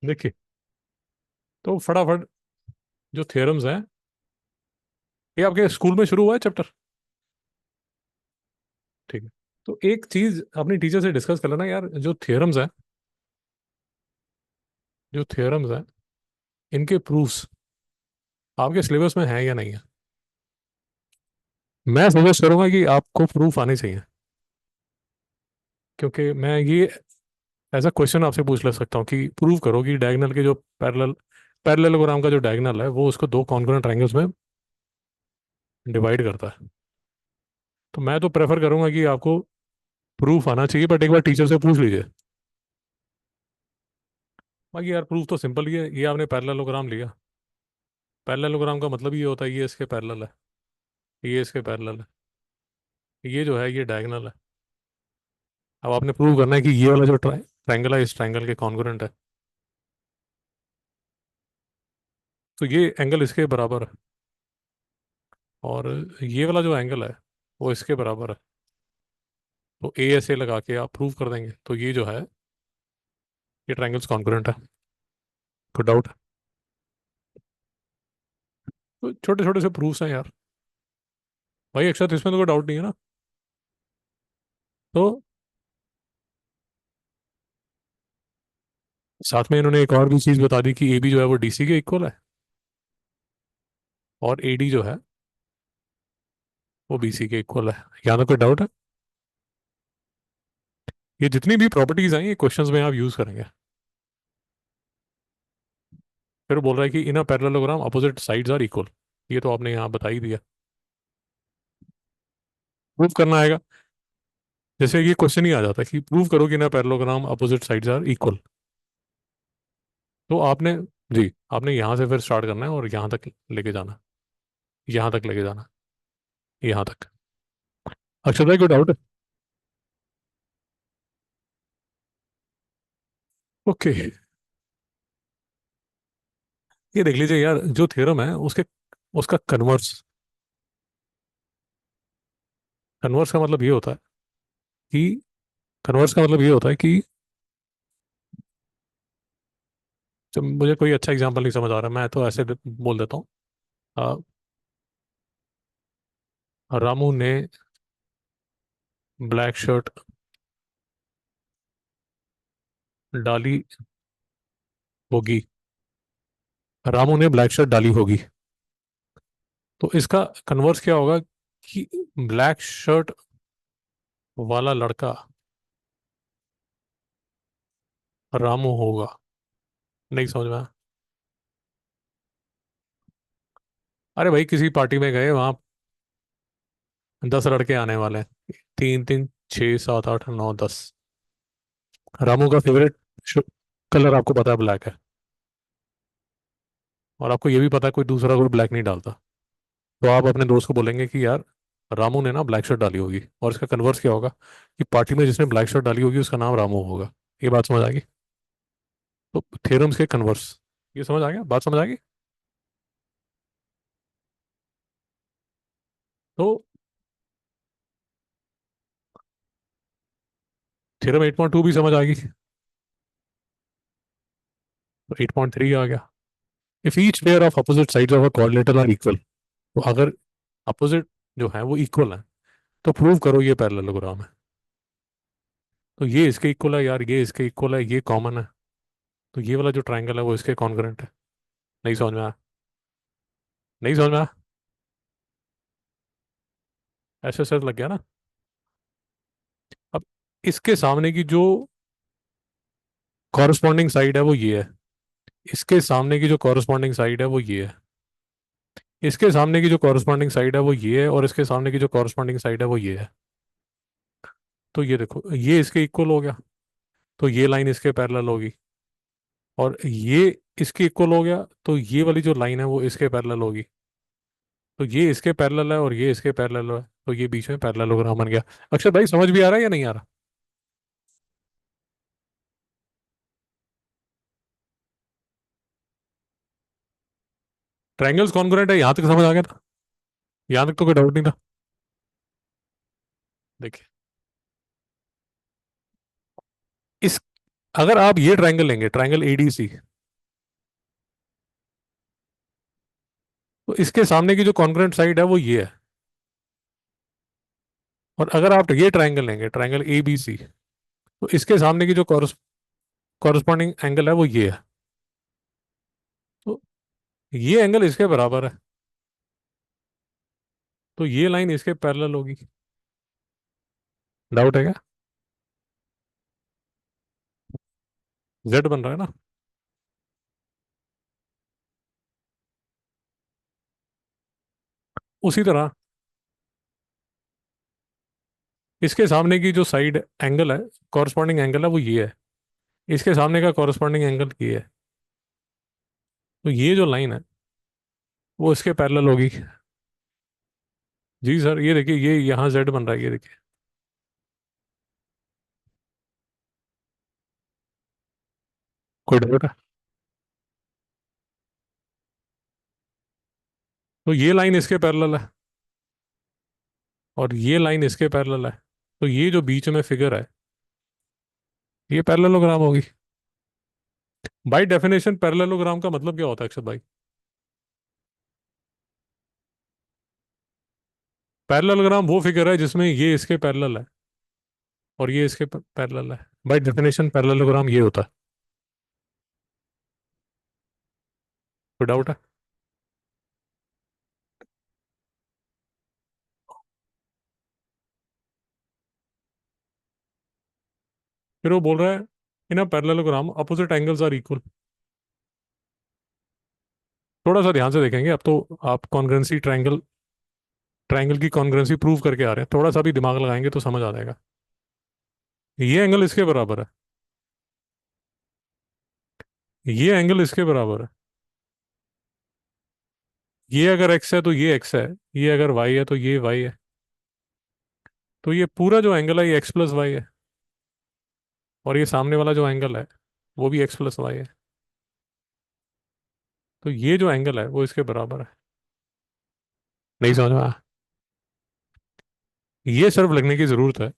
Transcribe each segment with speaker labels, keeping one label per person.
Speaker 1: देखिए, तो फटाफट जो थ्योरम्स हैं, ये आपके स्कूल में शुरू हुआ है चैप्टर। ठीक है। तो एक चीज अपनी टीचर से डिस्कस कर लेना यार, जो थ्योरम्स हैं इनके प्रूफ्स आपके सिलेबस में है या नहीं है। मैं सजेस्ट करूंगा कि आपको प्रूफ आने चाहिए, क्योंकि मैं ये एज अ क्वेश्चन आपसे पूछ ले सकता हूँ कि प्रूव करो कि डायगोनल के जो पैरेललोग्राम का जो डायगोनल है वो उसको दो कॉन्ग्रुएंट ट्रायंगल्स में डिवाइड करता है। तो मैं तो प्रेफर करूंगा कि आपको प्रूफ आना चाहिए, बट एक बार टीचर से पूछ लीजिए। बाकी यार प्रूफ तो सिंपल ही है, ये आपने पैरेललोग्राम लिया, पैरेललोग्राम का मतलब ये होता है ये इसके पैरेलल है, ये इसके पैरेलल है, ये जो है ये डायगोनल है। अब आपने प्रूव करना है कि ये वाला जो ट्रायंगल है इस ट्रायंगल के कॉन्ग्रुएंट है, तो ये एंगल इसके बराबर है, और ये वाला जो एंगल है वो इसके बराबर है। तो ए एस ए लगा के आप प्रूव कर देंगे, तो ये जो है ये ट्रायंगल्स कॉन्ग्रुएंट है। कोई डाउट? तो छोटे छोटे से प्रूफ्स हैं यार भाई, अक्षर इसमें तो कोई डाउट नहीं है ना। तो साथ में इन्होंने एक और भी चीज बता दी कि ए बी जो है वो डी सी के इक्वल है, और ए डी जो है वो बी सी के इक्वल है। यहाँ तो कोई डाउट है? ये जितनी भी प्रॉपर्टीज हैं ये क्वेश्चंस में आप यूज करेंगे। फिर वो बोल रहा है कि in a parallelogram opposite sides are equal, ये तो आपने यहाँ बता ही दिया। प्रूव करना आएगा, जैसे ये क्वेश्चन ही आ जाता है कि प्रूव करो कि in a parallelogram opposite sides are equal. तो आपने, जी आपने यहाँ से फिर स्टार्ट करना है और यहाँ तक लेके जाना, यहाँ तक लेके जाना, यहाँ तक। अक्षर भाई कोई डाउट है? ओके। ये देख लीजिए यार, जो थ्योरम है उसके उसका कन्वर्स, कन्वर्स का मतलब ये होता है कि कन्वर्स का मतलब ये होता है कि जब मुझे कोई अच्छा एग्जांपल नहीं समझ आ रहा, मैं तो ऐसे बोल देता हूँ। अ, रामू ने ब्लैक शर्ट डाली होगी, रामू ने ब्लैक शर्ट डाली होगी। तो इसका कन्वर्स क्या होगा कि ब्लैक शर्ट वाला लड़का रामू होगा। नहीं समझ में आया? अरे भाई किसी पार्टी में गए, वहां 10 लड़के आने वाले हैं, तीन तीन, 6 7 8 9 10। रामू का फेवरेट कलर आपको पता है ब्लैक है, और आपको ये भी पता है कोई दूसरा कोई ब्लैक नहीं डालता। तो आप अपने दोस्त को बोलेंगे कि यार रामू ने ना ब्लैक शर्ट डाली होगी, और इसका कन्वर्स क्या होगा कि पार्टी में जिसने ब्लैक शर्ट डाली होगी उसका नाम रामू होगा। ये बात समझ आ गई? तो थ्योरम्स के कन्वर्स, ये समझ आ गया, बात समझ आ गई? तो थ्योरम 8.2 भी समझ आ गई, तो 8.3 आ गया। If each pair of opposite sides of a coordinator are equal, तो अगर अपोजिट जो है वो इक्वल है तो प्रूव करो ये पैरेललोग्राम है। तो ये इसके इक्वल है यार, ये इसके इक्वल है, ये कॉमन है, तो ये वाला जो ट्रायंगल है वो इसके कॉन्ग्रुएंट है। नहीं समझ में आया? नहीं समझ में आया? ऐसे ऐसे लग गया ना? अब इसके सामने की जो कॉरस्पॉन्डिंग साइड है वो ये है, इसके सामने की जो कॉरस्पॉन्डिंग साइड है वो ये है, इसके सामने की जो कॉरस्पॉन्डिंग साइड है वो ये है, और इसके सामने की जो कॉरस्पॉन्डिंग साइड है वो ये है। तो ये देखो ये इसके इक्वल हो गया, तो ये लाइन इसके पैरेलल होगी, और ये इसके इक्वल हो गया तो ये वाली जो लाइन है वो इसके पैरेलल होगी। तो ये इसके पैरेलल है और ये इसके पैरेलल है, तो ये बीच में पैरेललोग्राम बन गया। अक्षर भाई समझ भी आ रहा है या नहीं आ रहा? ट्रायंगल्स कॉन्ग्रुएंट है, यहां तक समझ आ गया था? यहां तक तो कोई डाउट नहीं था? देखिए, इस अगर आप ये ट्रायंगल लेंगे, ट्रायंगल एडीसी, तो इसके सामने की जो कॉन्ग्रुएंट साइड है वो ये है। और अगर आप ये ट्रायंगल लेंगे, ट्रायंगल ए बी सी, तो इसके सामने की जो कॉरस्पॉन्डिंग एंगल है वो ये है। तो ये एंगल इसके बराबर है, तो ये लाइन इसके पैरेलल होगी। डाउट है क्या? जेड बन रहा है ना। उसी तरह इसके सामने की जो साइड एंगल है, कॉरस्पॉन्डिंग एंगल है वो ये है। इसके सामने का कॉरस्पॉन्डिंग एंगल ये है। तो ये जो लाइन है वो इसके पैरेलल होगी। जी सर, ये देखिए, ये यहाँ जेड बन रहा है, ये देखिए। कोई डाउट है? तो ये लाइन इसके पैरेलल है और ये लाइन इसके पैरेलल है। तो ये जो बीच में फिगर है, ये पैरेललोग्राम होगी। बाय डेफिनेशन पैरेललोग्राम का मतलब क्या होता है अक्षर भाई? पैरेललोग्राम वो फिगर है जिसमें ये इसके पैरेलल है और ये इसके पैरेलल है। बाय डेफिनेशन पैरेललोग्राम ये होता है। कोई डाउट है? फिर वो बोल रहा है in a parallelogram opposite angles are equal. थोड़ा सा ध्यान से देखेंगे, अब तो आप कॉन्ग्रुएंसी ट्रायंगल, ट्रायंगल की कॉन्ग्रुएंसी प्रूव करके आ रहे हैं, थोड़ा सा भी दिमाग लगाएंगे तो समझ आ जाएगा। ये एंगल इसके बराबर है, ये एंगल इसके बराबर है। ये अगर एक्स है तो ये एक्स है, ये अगर वाई है तो ये वाई है। तो ये पूरा जो एंगल है ये एक्स प्लस वाई है। और ये सामने वाला जो एंगल है वो भी एक्स प्लस वाई है। तो ये जो एंगल है वो इसके बराबर है। नहीं समझ में आया? ये सिर्फ लिखने की जरूरत है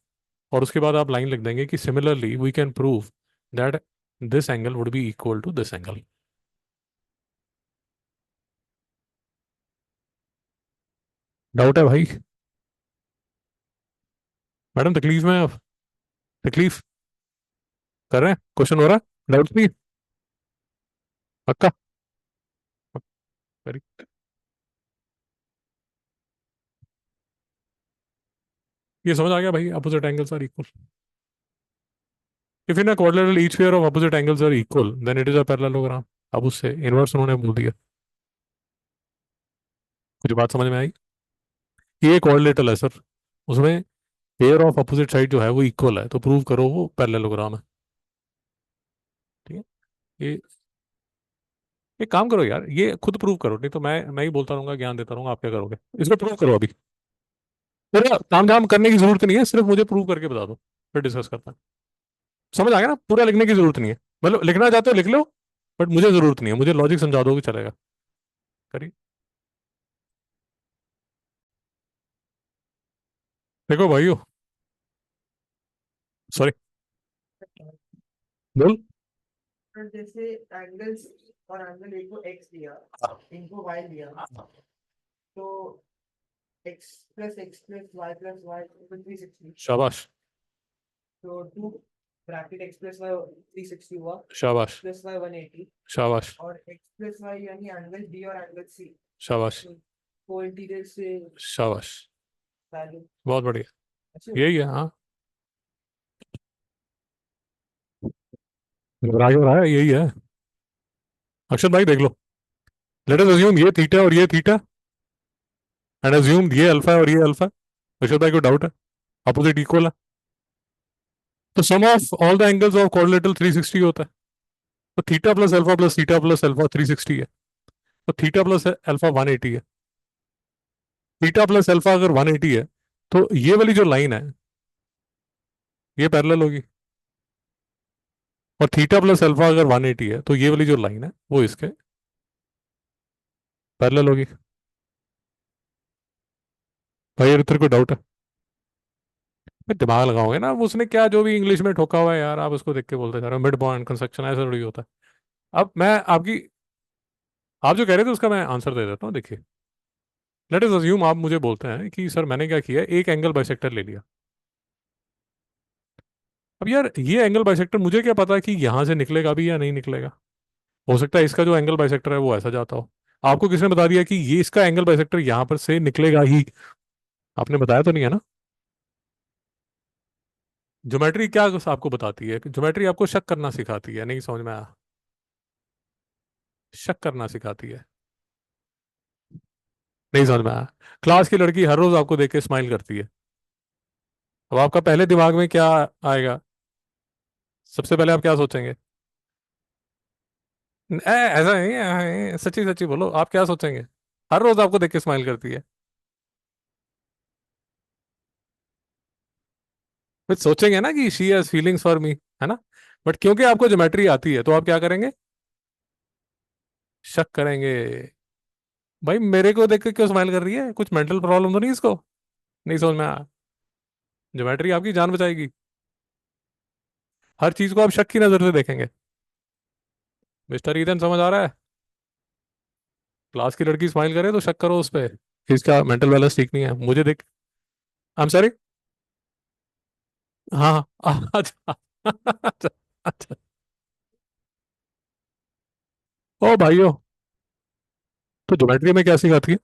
Speaker 1: और उसके बाद आप लाइन लिख देंगे कि similarly we can prove that this angle would be equal to this angle. Doubt है भाई? मैडम तकलीफ में आप? तकलीफ कर रहे हैं? क्वेश्चन हो रहा है? डाउट नहीं? पक्का? वेरी। ये समझ आ गया भाई, opposite angles are equal. If in a quadrilateral each pair of opposite angles are equal then it is a parallelogram. अब उससे इनवर्स उन्होंने बोल दिया। कुछ बात समझ में आई? ये क्वाड्रिलेटरल है सर, उसमें पेयर ऑफ अपोजिट साइड जो है वो इक्वल है, तो प्रूव करो वो पैरेललोग्राम है। ठीक है। ये एक काम करो यार, ये खुद प्रूव करो, नहीं तो मैं ही बोलता रहूंगा, ज्ञान देता रहूंगा, आप क्या करोगे? इसको प्रूव करो अभी। पूरा काम धाम करने की जरूरत नहीं है, सिर्फ मुझे प्रूव करके बता दो, फिर डिस्कस करता है। समझ आ गया ना? पूरा लिखने की जरूरत नहीं है। मतलब लिखना चाहते हो लिख लो, बट मुझे जरूरत नहीं है, मुझे लॉजिक समझा दोगे चलेगा। करिए। देखो भाइयों, सॉरी, बोल।
Speaker 2: पर जैसे एंगल्स और एंगल ए को एक्स दिया, इनको वाई दिया, तो एक्स प्लस वाई इक्वल 360।
Speaker 1: शाबाश।
Speaker 2: तो two bracket x plus y 360 हुआ,
Speaker 1: शाबाश।
Speaker 2: प्लस वाई 180,
Speaker 1: शाबाश।
Speaker 2: और एक्स प्लस वाई यानी एंगल बी और एंगल सी
Speaker 1: शाबाश।
Speaker 2: को इंटीग्रल से
Speaker 1: शाबाश।
Speaker 2: वैल्यू
Speaker 1: बहुत बढ़िया।
Speaker 2: अच्छी
Speaker 1: यही
Speaker 2: होगी।
Speaker 1: है, हाँ। घबरा क्यों रहा है? यही है। अक्षर भाई देख लो, लेट अस अज्यूम ये थीटा और ये थीटा, एंड अज्यूम ये अल्फा और ये अल्फा। अक्षर भाई को डाउट है? अपोजिट इक्वल है, तो sum of all the angles of quadrilateral 360 होता है। तो थीटा प्लस अल्फा 360 है, तो थीटा प्लस अल्फा 180 है। थीटा प्लस अल्फा अगर 180 है, तो ये वाली जो लाइन है ये पैरेलल होगी। और थीटा प्लस अल्फा अगर 180 है, तो ये वाली जो लाइन है वो इसके पैरेलल होगी। भाई अगर तेरे को डाउट है, भाई दिमाग लगाओगे ना, अब उसने क्या जो भी इंग्लिश में ठोका हुआ है यार, आप उसको देख के बोलते जा रहे हो मिड पॉइंट कंस्ट्रक्शन, ऐसा थोड़ी होता है। अब मैं आपकी, आप जो कह रहे थे उसका मैं आंसर दे देता हूँ, देखिए। लेट अस अज्यूम आप मुझे बोलते हैं कि सर मैंने क्या किया, एक एंगल बाइसेक्टर ले लिया। अब यार ये एंगल बाइसेक्टर मुझे क्या पता कि यहां से निकलेगा भी या नहीं निकलेगा। हो सकता है इसका जो एंगल बाइसेक्टर है वो ऐसा जाता हो। आपको किसने बता दिया कि ये इसका एंगल बाइसेक्टर यहां पर से निकलेगा ही? आपने बताया तो नहीं है ना। ज्योमेट्री क्या आपको बताती है? ज्योमेट्री आपको शक करना सिखाती है, नहीं समझ में आया? शक करना सिखाती है। नहीं समझ में आया। क्लास की लड़की हर रोज आपको देख के स्माइल करती है। अब आपका पहले दिमाग में क्या आएगा? सबसे पहले आप क्या सोचेंगे? ऐसा नहीं है, सच्ची सच्ची बोलो, आप क्या सोचेंगे? हर रोज आपको देख के स्माइल करती है। फिर सोचेंगे ना कि she has feelings for me, है ना। बट क्योंकि आपको ज्योमेट्री आती है तो आप क्या करेंगे? शक करेंगे। भाई मेरे को देख के क्यों स्माइल कर रही है? कुछ मेंटल प्रॉब्लम तो नहीं इसको? नहीं समझ में आया। ज्योमेट्री आपकी जान बचाएगी। हर चीज को आप शक की नजर से देखेंगे। मिस्टर ईदन, समझ आ रहा है? क्लास की लड़की स्माइल करे तो शक करो उस पर, इसका मेंटल बैलेंस ठीक नहीं है, मुझे देख। I am sorry. हाँ हाँ, अच्छा अच्छा अच्छा। ओ भाइयों, तो ज्योमेट्री में क्या सिखाती है?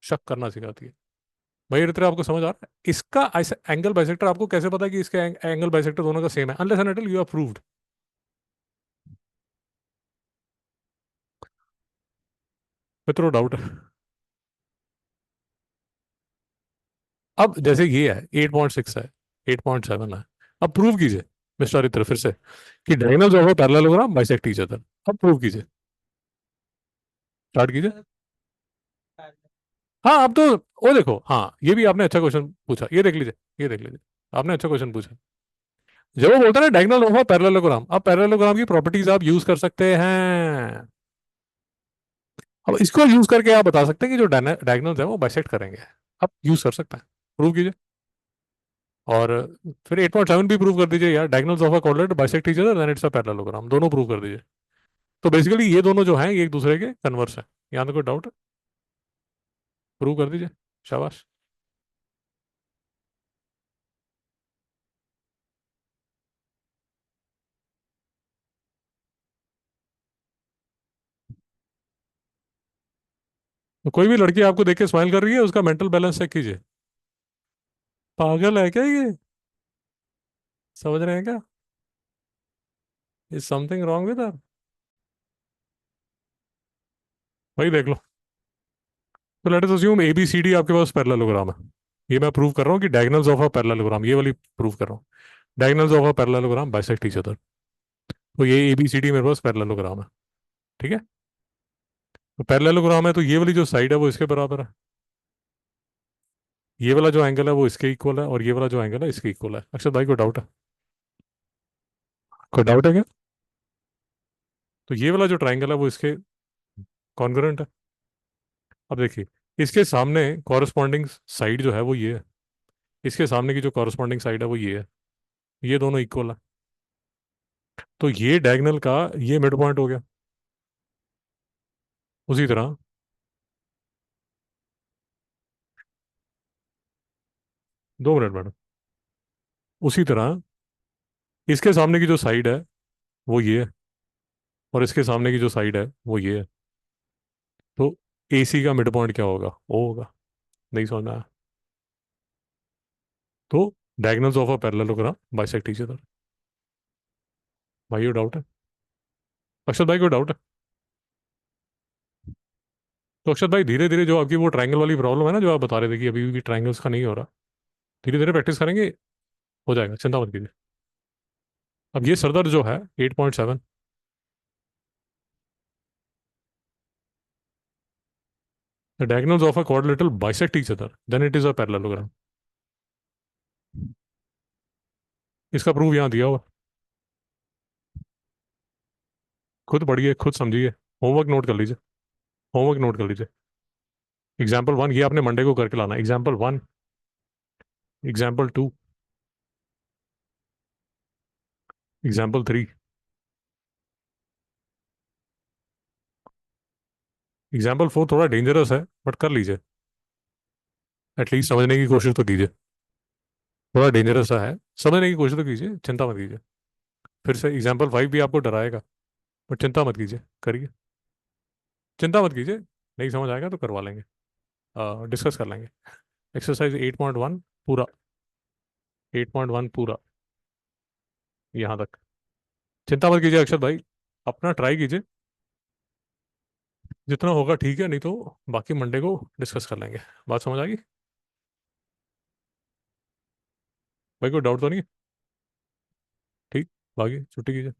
Speaker 1: शक करना सिखाती है। भाई इतना आपको समझ आ रहा है? इसका ऐसे एंगल बाइसेक्टर आपको कैसे पता कि इसके एंगल बाइसेक्टर दोनों का सेम है? Unless and until you are proved. मित्रों डाउट है। अब जैसे ये है 8.6 है, 8.7 है। अब प्रूव कीजिए मिस्टर इत्र फिर से कि diagonals of a parallelogram bisect each other. अब प्रूव कीजिए। स्टार्ट कीजिए। हाँ अब तो, वो देखो, हाँ ये भी आपने अच्छा क्वेश्चन पूछा, ये देख लीजिए। ये देख लीजिए, आपने अच्छा क्वेश्चन पूछा। जब वो बोलता है ना डायगोनल ऑफ अ पैरेललोग्राम, अब पैरेललोग्राम की प्रॉपर्टीज आप यूज कर सकते हैं। अब इसको यूज करके आप बता सकते हैं कि जो डायगोनल्स है वो बाइसेक्ट करेंगे। आप यूज कर सकते हैं। प्रूव कीजिए। और फिर 8.7 भी प्रूव कर दीजिए यार, diagonals of a quadrant bisect each other than it's a parallelogram, दोनों प्रूव कर दीजिए। तो बेसिकली ये दोनों जो हैं ये एक दूसरे के कन्वर्स हैं। यहाँ तो कोई डाउट है? प्रूव कर दीजिए। शाबाश। तो कोई भी लड़की आपको देख के स्माइल कर रही है, उसका मेंटल बैलेंस चेक कीजिए। पागल है क्या ये? समझ रहे हैं क्या? Is something wrong with her? वही देख लो। तो लेट अस अज्यूम ABCD आपके पास पैरेललोग्राम है। ये मैं प्रूव कर रहा हूँ कि डायगोनल्स ऑफ अ पैरेललोग्राम, ये वाली प्रूव कर रहा हूँ। Diagonals of a parallelogram bisect each other. तो ये ABCD मेरे पास पैरेललोग्राम है। ठीक है। तो पैरेललोग्राम है तो ये वाली जो साइड है वो इसके बराबर है। ये वाला जो एंगल है वो इसके इक्वल है, और ये वाला जो एंगल है इसके इक्वल है। अक्षर भाई को डाउट है? कोई डाउट है क्या? तो ये वाला जो ट्राइंगल है वो इसके कॉन्ग्रुएंट है। अब देखिए, इसके सामने कॉरस्पॉन्डिंग साइड जो है वो ये है। इसके सामने की जो कॉरस्पॉन्डिंग साइड है वो ये है। ये दोनों इक्वल है। तो ये डायगोनल का ये मिड पॉइंट हो गया। उसी तरह, 2 मिनट मैडम। उसी तरह इसके सामने की जो साइड है वो ये है, और इसके सामने की जो साइड है वो ये है। तो AC का मिड पॉइंट क्या होगा? ओ होगा। नहीं समझ में आया? तो diagonals of a parallelogram bisect each other. भाई डाउट है? अक्षत भाई को डाउट है? तो अक्षत भाई धीरे धीरे जो आपकी वो ट्रायंगल वाली प्रॉब्लम है ना, जो आप बता रहे थे कि अभी भी ट्रायंगल्स का नहीं हो रहा, धीरे धीरे प्रैक्टिस करेंगे, हो जाएगा, चिंता मत कीजिए। अब ये सरदर्द जो है 8.7, the diagonals of a quadrilateral bisect each other than it is a parallelogram. इसका प्रूफ यहाँ दिया हुआ। खुद पढ़िए, खुद समझिए। होमवर्क नोट कर लीजिए। होमवर्क नोट कर लीजिए। एग्जाम्पल 1 ये आपने मंडे को करके लाना। Example 1, example 2, example 3। एग्जाम्पल 4 थोड़ा डेंजरस है बट कर लीजिए। एटलीस्ट समझने की कोशिश तो कीजिए। थोड़ा डेंजरस सा है, समझने की कोशिश तो कीजिए, चिंता मत कीजिए। फिर से एग्जाम्पल 5 भी आपको डराएगा, बट चिंता मत कीजिए, करिए। चिंता मत कीजिए, नहीं समझ आएगा तो करवा लेंगे, डिस्कस कर लेंगे। एक्सरसाइज 8.1 पूरा, 8.1 पूरा, यहाँ तक। चिंता मत कीजिए अक्षर भाई, अपना ट्राई कीजिए, जितना होगा ठीक है, नहीं तो बाकी मंडे को डिस्कस कर लेंगे। बात समझ आ गई? भाई कोई डाउट तो नहीं है? ठीक, बाकी छुट्टी कीजिए।